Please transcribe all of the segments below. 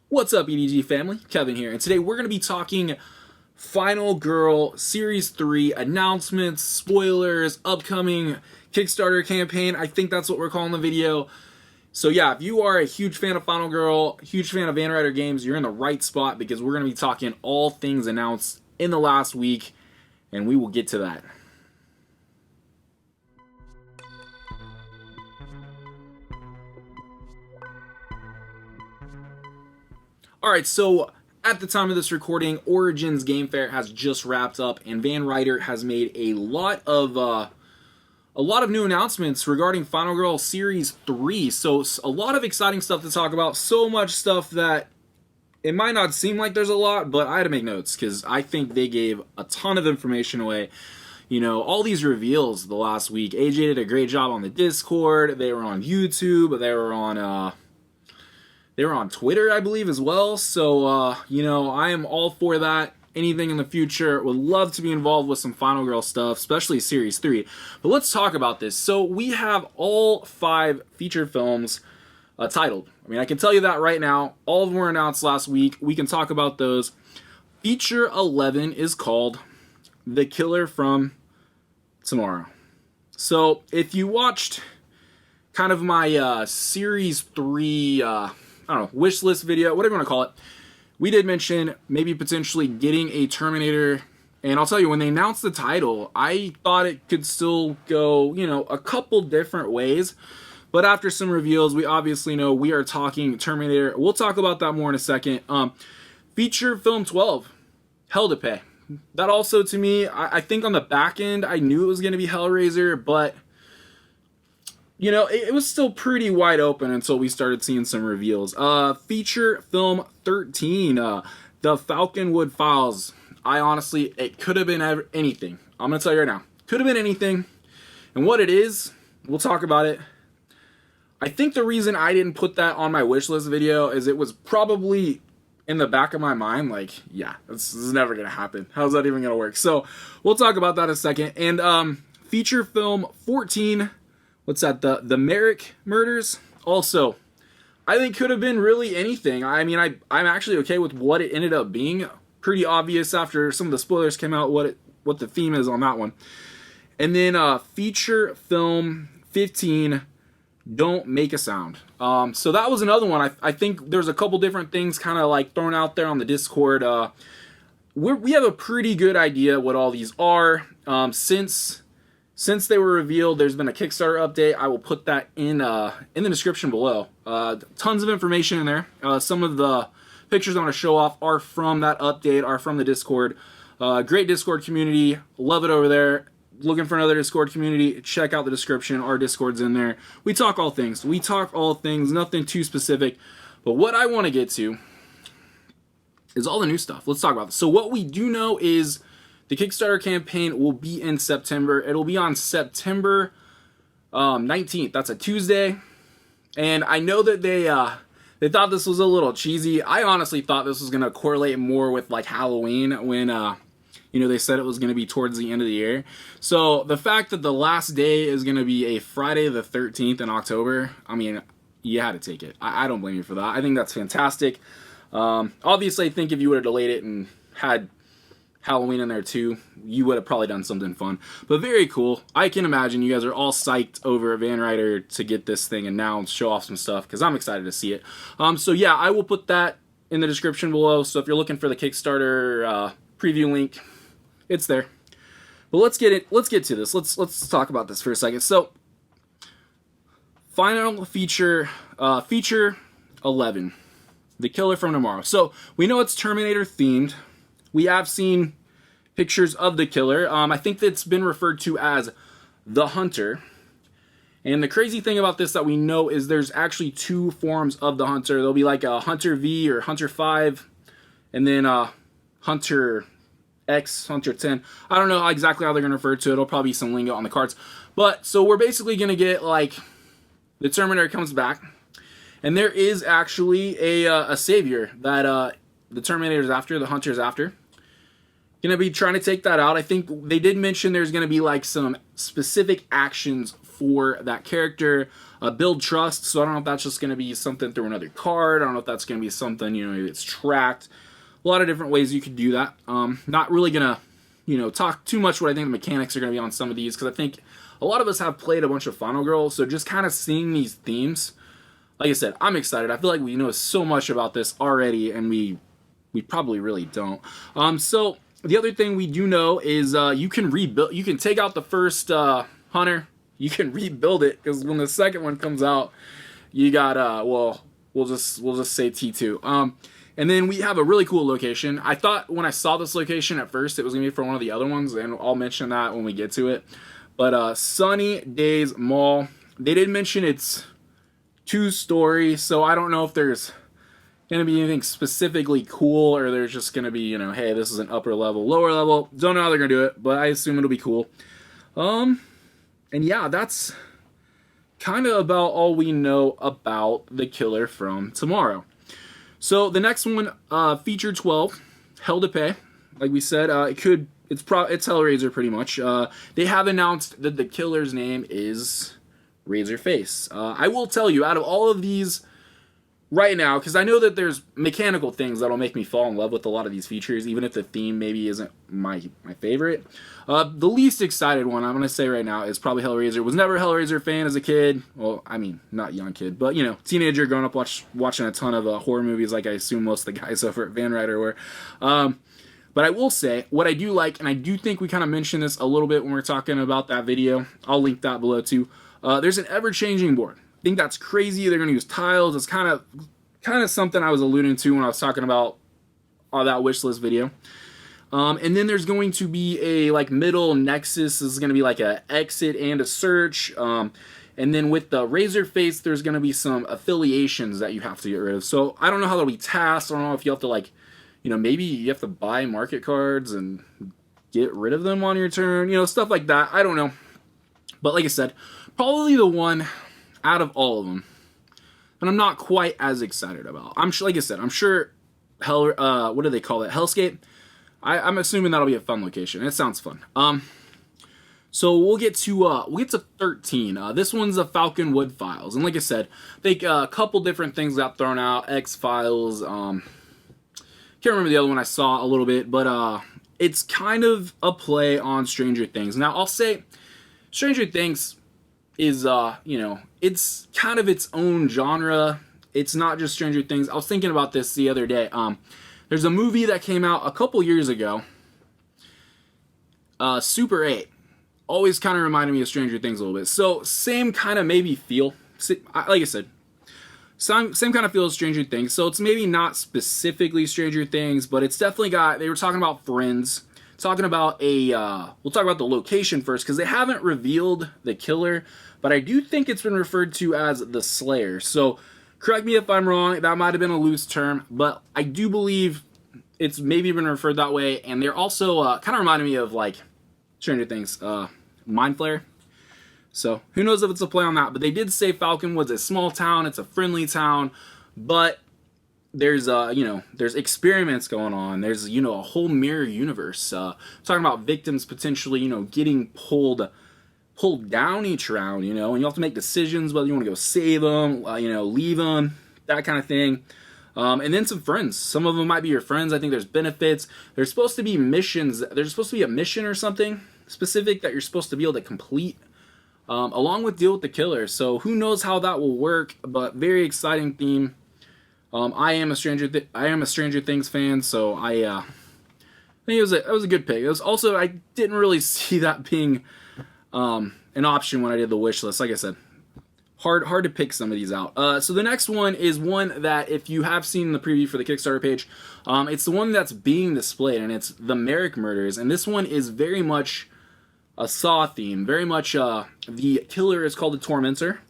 What's up, E.D.G family? Kevin here, and today we're going to be talking Final Girl Series 3 announcements, spoilers, upcoming Kickstarter campaign. I think that's what we're calling the video. So yeah, if you are a huge fan of Final Girl, huge fan of Ryder Games, you're in the right spot because we're going to be talking all things announced in the last week, and we will get to that. Alright, so at the time of this recording, Origins Game Fair has just wrapped up, and Van Ryder has made a lot of new announcements regarding Final Girl Series 3. So a lot of exciting stuff to talk about. So much stuff that it might not seem like there's a lot, but I had to make notes because I think they gave a ton of information away. You know, all these reveals the last week. AJ did a great job on the Discord. They were on YouTube. They were on Twitter, I believe, as well. So, you know, I am all for that. Anything in the future. Would love to be involved with some Final Girl stuff, especially Series 3. But let's talk about this. So we have all 5 feature films titled. I mean, I can tell you that right now. All of them were announced last week. We can talk about those. Feature 11 is called The Killer from Tomorrow. So if you watched kind of my Series 3... I don't know, wish list video, whatever you want to call it, we did mention maybe potentially getting a Terminator, and I'll tell you, when they announced the title, I thought it could still go, you know, a couple different ways, but after some reveals, we obviously know we are talking Terminator. We'll talk about that more in a second. Feature film 12, Hell to Pay. That also, to me, I think on the back end, I knew it was going to be Hellraiser, but you know, it was still pretty wide open until we started seeing some reveals. Feature film 13, the Falconwood Files. I honestly, it could have been anything. I'm going to tell you right now. Could have been anything. And what it is, we'll talk about it. I think the reason I didn't put that on my wish list video is it was probably in the back of my mind, like, yeah, this is never going to happen. How's that even going to work? So, we'll talk about that in a second. And feature film 14... what's that? The Marrek murders. Also, I think could have been really anything. I mean, I'm actually okay with what it ended up being. Pretty obvious after some of the spoilers came out what the theme is on that one. And then feature film 15, Don't Make a Sound. So that was another one. I think there's a couple different things kind of like thrown out there on the Discord. We have a pretty good idea what all these are. Since they were revealed, there's been a Kickstarter update. I will put that in the description below. Tons of information in there. Some of the pictures I want to show off are from that update, are from the Discord. Great Discord community. Love it over there. Looking for another Discord community, check out the description. Our Discord's in there. We talk all things. Nothing too specific. But what I want to get to is all the new stuff. Let's talk about this. So what we do know is the Kickstarter campaign will be in September. It'll be on September 19th. That's a Tuesday. And I know that they thought this was a little cheesy. I honestly thought this was going to correlate more with like Halloween when you know, they said it was going to be towards the end of the year. So the fact that the last day is going to be a Friday the 13th in October, I mean, you had to take it. I don't blame you for that. I think that's fantastic. Obviously, I think if you would have delayed it and had Halloween in there too, you would have probably done something fun. But very cool. I can imagine you guys are all psyched over Van Ryder to get this thing announced, show off some stuff, because I'm excited to see it. So yeah, I will put that in the description below. So if you're looking for the Kickstarter preview link, it's there. But let's get to this. Let's talk about this for a second. So final feature 11, The Killer from Tomorrow. So we know it's Terminator themed. We have seen pictures of the killer. I think that's been referred to as the Hunter. And the crazy thing about this that we know is there's actually 2 forms of the Hunter. There'll be like a Hunter V or Hunter 5, and then Hunter X, Hunter 10. I don't know exactly how they're going to refer to it. It'll probably be some lingo on the cards. But, so we're basically going to get, like, the Terminator comes back. And there is actually a savior that the Terminator's after, the Hunter's after. Going to be trying to take that out. I think they did mention there's going to be like some specific actions for that character. Build trust, so I don't know if that's just going to be something through another card. I don't know if that's going to be something, maybe it's tracked. A lot of different ways you could do that. Not really going to, talk too much what I think the mechanics are going to be on some of these, because I think a lot of us have played a bunch of Final Girl, so just kind of seeing these themes, like I said, I'm excited. I feel like we know so much about this already, and we probably really don't. So the other thing we do know is you can rebuild. You can take out the first hunter. You can rebuild it, because when the second one comes out, you got we'll just say T2. And then we have a really cool location. I thought when I saw this location at first, it was gonna be for one of the other ones, and I'll mention that when we get to it. But Sunny Days Mall. They did mention it's 2-story, so I don't know if there's gonna be anything specifically cool, or there's just gonna be, hey, this is an upper level, lower level. Don't know how they're gonna do it, but I assume it'll be cool. And yeah, that's kind of about all we know about the killer from tomorrow. So the next one, feature 12, Hell to Pay. Like we said, it's Hellraiser pretty much. They have announced that the killer's name is Razorface. I will tell you, out of all of these right now, because I know that there's mechanical things that'll make me fall in love with a lot of these features, even if the theme maybe isn't my favorite. The least excited one I'm going to say right now is probably Hellraiser. Was never a Hellraiser fan as a kid. Well, I mean, not young kid, but, teenager growing up watching a ton of horror movies, like I assume most of the guys over at Van Ryder were. But I will say, what I do like, and I do think we kind of mentioned this a little bit when we were talking about that video. I'll link that below too. There's an ever-changing board. I think that's crazy. They're going to use tiles. It's kind of something I was alluding to when I was talking about that wishlist video. And then there's going to be a middle nexus. This is going to be like a exit and a search. And then with the Razorface, there's going to be some affiliations that you have to get rid of. So I don't know how that'll be tasked. I don't know if you have to maybe you have to buy market cards and get rid of them on your turn. Stuff like that. I don't know. But like I said, probably the one out of all of them and I'm not quite as excited about. I'm sure what do they call it? Hellscape. I'm assuming that'll be a fun location. It sounds fun. So we'll get to 13. This one's the Falconwood Files, and like I said, I think a couple different things got thrown out. X-Files. Can't remember the other one I saw a little bit, but it's kind of a play on Stranger Things. Now I'll say, Stranger Things is it's kind of its own genre. It's not just Stranger Things. I was thinking about this the other day. There's a movie that came out a couple years ago, Super 8. Always kind of reminded me of Stranger Things a little bit. So same kind of maybe feel. Like I said, same kind of feel as Stranger Things. So it's maybe not specifically Stranger Things, but it's definitely got. They were talking about friends. Talking about we'll talk about the location first, because they haven't revealed the killer, but I do think it's been referred to as the Slayer. So correct me if I'm wrong, that might have been a loose term, but I do believe it's maybe been referred that way. And they're also kind of reminding me of Stranger Things, Mind Flayer. So who knows if it's a play on that, but they did say Falconwood's a small town, it's a friendly town, but there's there's experiments going on. There's a whole mirror universe. Talking about victims potentially getting pulled down each round. And you have to make decisions whether you want to go save them, leave them, that kind of thing. And then some friends. Some of them might be your friends. I think there's benefits. There's supposed to be missions. There's supposed to be a mission or something specific that you're supposed to be able to complete, along with deal with the killer. So who knows how that will work? But very exciting theme. I am a Stranger Things fan, so I think it was a good pick. It was also, I didn't really see that being an option when I did the wish list. Like I said, hard to pick some of these out. So the next one is one that if you have seen the preview for the Kickstarter page, it's the one that's being displayed, and it's the Marrek murders. And this one is very much a Saw theme. Very much the killer is called the Tormentor.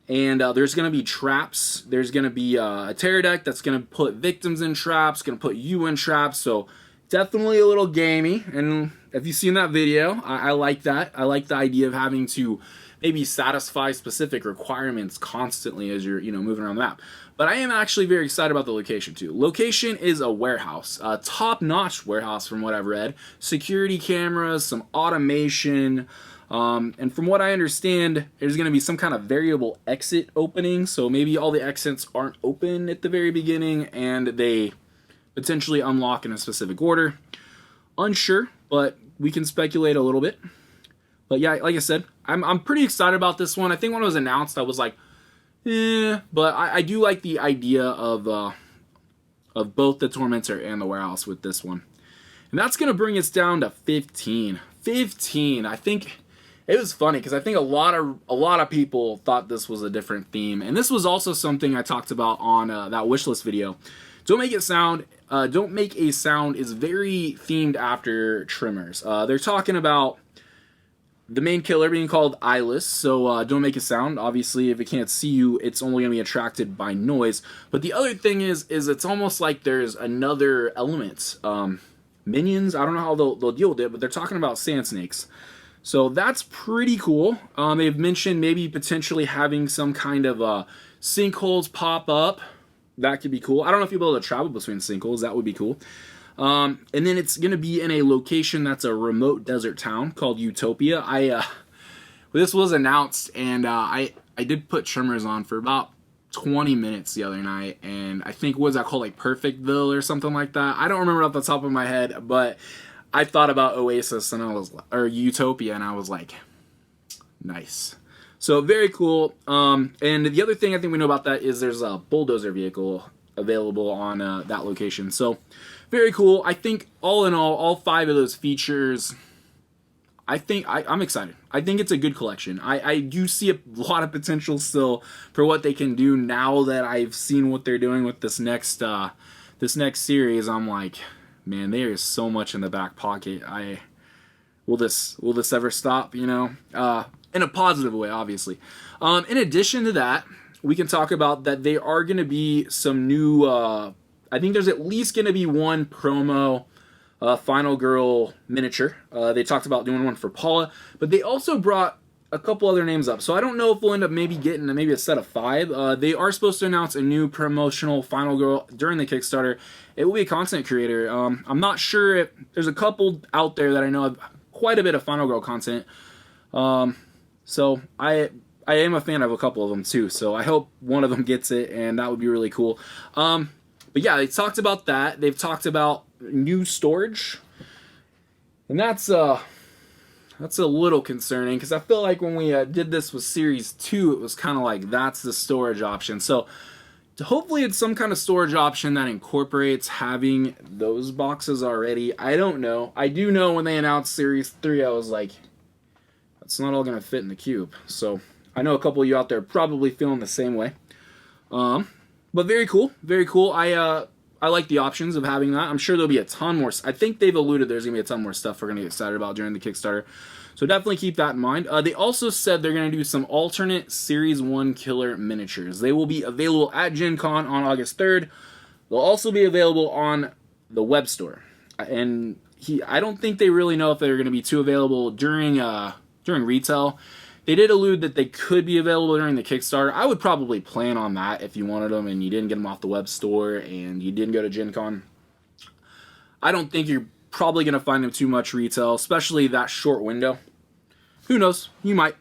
And there's going to be traps. There's going to be a terror deck that's going to put victims in traps, going to put you in traps. So definitely a little gamey. And if you've seen that video, I like that. I like the idea of having to maybe satisfy specific requirements constantly as you're moving around the map. But I am actually very excited about the location too. Location is a warehouse, a top-notch warehouse from what I've read. Security cameras, some automation. And from what I understand, there's going to be some kind of variable exit opening, so maybe all the exits aren't open at the very beginning and they potentially unlock in a specific order. Unsure, but we can speculate a little bit. But yeah, like I said, I'm pretty excited about this one. I think when it was announced, I was like, but I do like the idea of both the Tormentor and the Warehouse with this one. And that's going to bring us down to 15. 15, I think. It was funny because I think a lot of people thought this was a different theme, and this was also something I talked about on that wishlist video. Don't Make a Sound is very themed after Tremors. They're talking about the main killer being called Eyeless, so Don't Make a Sound. Obviously, if it can't see you, it's only going to be attracted by noise. But the other thing is it's almost like there's another element. Minions, I don't know how they'll deal with it, but they're talking about sand snakes. So that's pretty cool. They've mentioned maybe potentially having some kind of sinkholes pop up. That could be cool. I don't know if you'll be able to travel between sinkholes. That would be cool. And then it's going to be in a location that's a remote desert town called Utopia. This was announced, and I did put Tremors on for about 20 minutes the other night, and I think, what was that called, like Perfectville or something like that? I don't remember off the top of my head, but I thought about Oasis or Utopia, and I was like, nice. So very cool. And the other thing I think we know about that is there's a bulldozer vehicle available on that location. So very cool. I think all in all 5 of those features, I'm excited. I think it's a good collection. I do see a lot of potential still for what they can do now that I've seen what they're doing with this next series. I'm like, man, there is so much in the back pocket. Will this ever stop? You know, in a positive way, obviously. In addition to that, we can talk about that there are going to be some new. I think there's at least going to be one promo Final Girl miniature. They talked about doing one for Paula, but they also brought a couple other names up. So I don't know if we'll end up maybe getting a set of 5. They are supposed to announce a new promotional Final Girl during the Kickstarter. It will be a content creator. I'm not sure if there's a couple out there that I know have quite a bit of Final Girl content. So I am a fan of a couple of them too. So I hope one of them gets it, and that would be really cool. But yeah, they talked about that. They've talked about new storage, and that's a little concerning because I feel like when we did this with Series 2, it was kind of like that's the storage option. So hopefully it's some kind of storage option that incorporates having those boxes already. I don't know. I do know when they announced Series 3, I was like, that's not all going to fit in the cube. So I know a couple of you out there probably feeling the same way. But very cool. Very cool. I like the options of having that. I'm sure there'll be a ton more. I think they've alluded there's going to be a ton more stuff we're going to get excited about during the Kickstarter. So definitely keep that in mind. They also said they're going to do some alternate Series 1 killer miniatures. They will be available at Gen Con on August 3rd. They'll also be available on the web store. And I don't think they really know if they're going to be too available during retail. They did allude that they could be available during the Kickstarter. I would probably plan on that if you wanted them and you didn't get them off the web store and you didn't go to Gen Con. I don't think you're probably going to find them too much retail, especially that short window. Who knows? You might.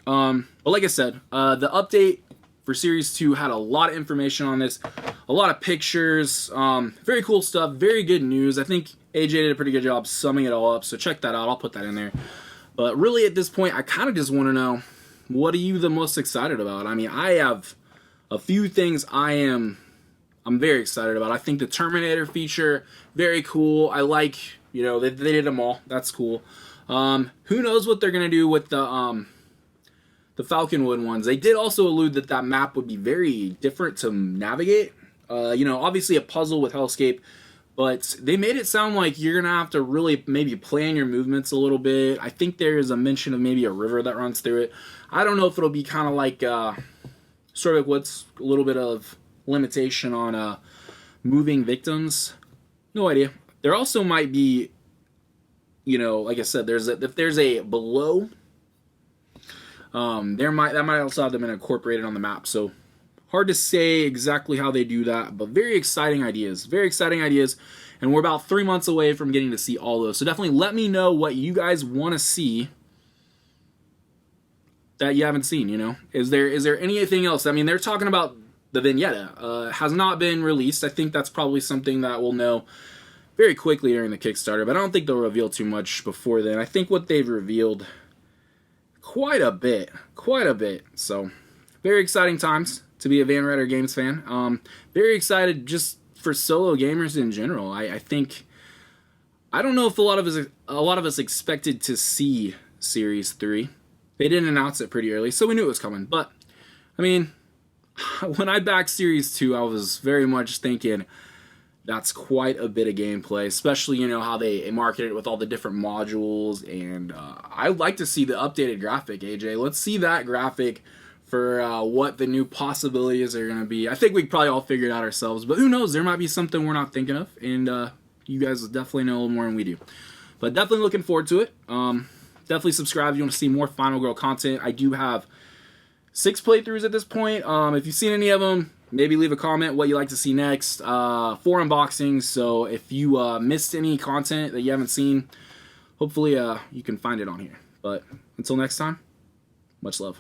But like I said, the update for Series 2 had a lot of information on this, a lot of pictures, very cool stuff, very good news. I think AJ did a pretty good job summing it all up, so check that out. I'll put that in there. But really, at this point, I kind of just want to know, what are you the most excited about? I mean, I have a few things I'm very excited about. I think the Terminator feature, very cool. I like, they did them all. That's cool. Who knows what they're going to do with the Falconwood ones. They did also allude that map would be very different to navigate. Obviously a puzzle with Hellscape, but they made it sound like you're going to have to really maybe plan your movements a little bit. I think there is a mention of maybe a river that runs through it. I don't know if it'll be kind of like sort of what's a little bit of limitation on moving victims. No idea. There also might be, like I said, if there's a below, that might also have been incorporated on the map. So hard to say exactly how they do that, but very exciting ideas. Very exciting ideas. And we're about 3 months away from getting to see all those. So definitely let me know what you guys want to see that you haven't seen, you know? Is there anything else? I mean, they're talking about the vignette. Has not been released. I think that's probably something that we'll know very quickly during the Kickstarter, but I don't think they'll reveal too much before then. I think what they've revealed quite a bit. So, very exciting times to be a Ryder Games fan. Very excited just for solo gamers in general. I think, I don't know if a lot of us expected to see Series 3. They didn't announce it pretty early, so we knew it was coming. But, I mean, when I backed Series 2, I was very much thinking that's quite a bit of gameplay, especially, you know, how they market it with all the different modules. And I'd like to see the updated graphic, AJ. Let's see that graphic for what the new possibilities are going to be. I think we probably all figured it out ourselves, but who knows? There might be something we're not thinking of, and you guys will definitely know a little more than we do. But definitely looking forward to it. Definitely subscribe if you want to see more Final Girl content. I do have 6 playthroughs at this point. If you've seen any of them, maybe leave a comment what you like to see next. 4 unboxings, so if you missed any content that you haven't seen, hopefully you can find it on here. But until next time, much love.